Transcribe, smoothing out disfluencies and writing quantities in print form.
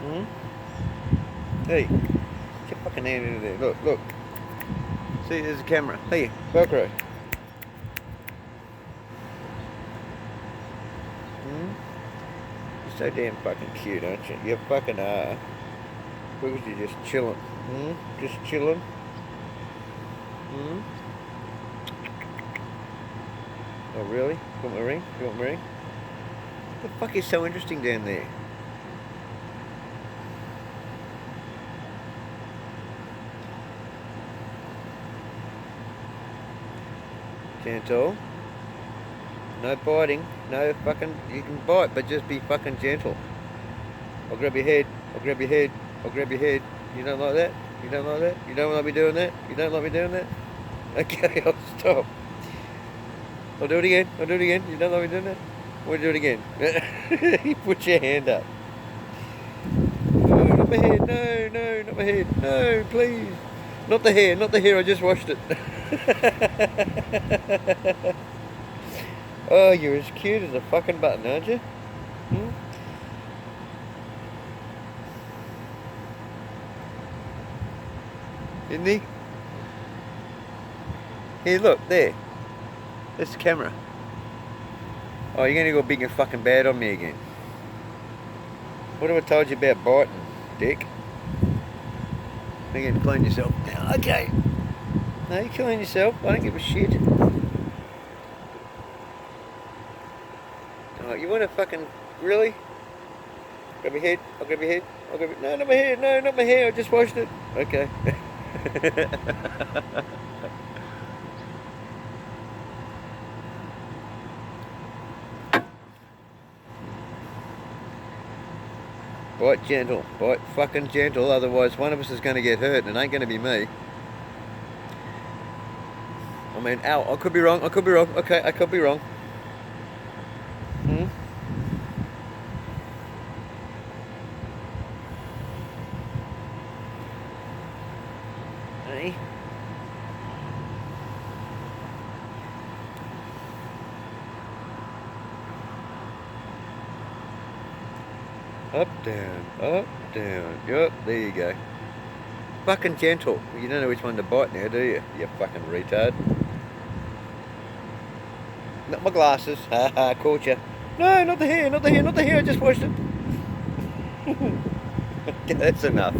Hmm? Hey, get your fucking hand into there. Look, look. See, there's a camera. Hey, Velcro. Hmm? You're so damn fucking cute, aren't you? You fucking are. Look at you just chilling. Hmm? Just chilling. Hmm? Oh, really? You want my ring? You want my ring? What the fuck is so interesting down there? Gentle. No biting. No fucking... You can bite, but just be fucking gentle. I'll grab your head. I'll grab your head. I'll grab your head. You don't like that? You don't like that? You don't like me doing that? You don't like me doing that? Okay, I'll stop. I'll do it again. I'll do it again. You don't like me doing that? We'll do it again. You put your hand up. No, not my head. No, no, not my head. No, please. Not the hair. Not the hair. I just washed it. Oh, you're as cute as a fucking button, aren't you? Hmm? Isn't he? Here, look, there. That's the camera. Oh, you're gonna go big and fucking bad on me again. What have I told you about biting, dick? You're gonna clean yourself now. Okay. No, you clean yourself. I don't give a shit. Oh, you wanna fucking... Really? Grab your head. I'll grab your head. I'll grab it. No, not my hair. No, not my hair. I just washed it. Okay. Bite gentle. Bite fucking gentle. Otherwise, one of us is going to get hurt, and it ain't going to be me. I mean, ow. I could be wrong. I could be wrong. Okay, I could be wrong. Hmm? Hey? Up, down, up, down. Yup, there you go. Fucking gentle. You don't know which one to bite now, do you? You fucking retard. Not my glasses. Ha ha, caught you. No, not the hair, not the hair, not the hair. I just washed it. Okay, that's enough.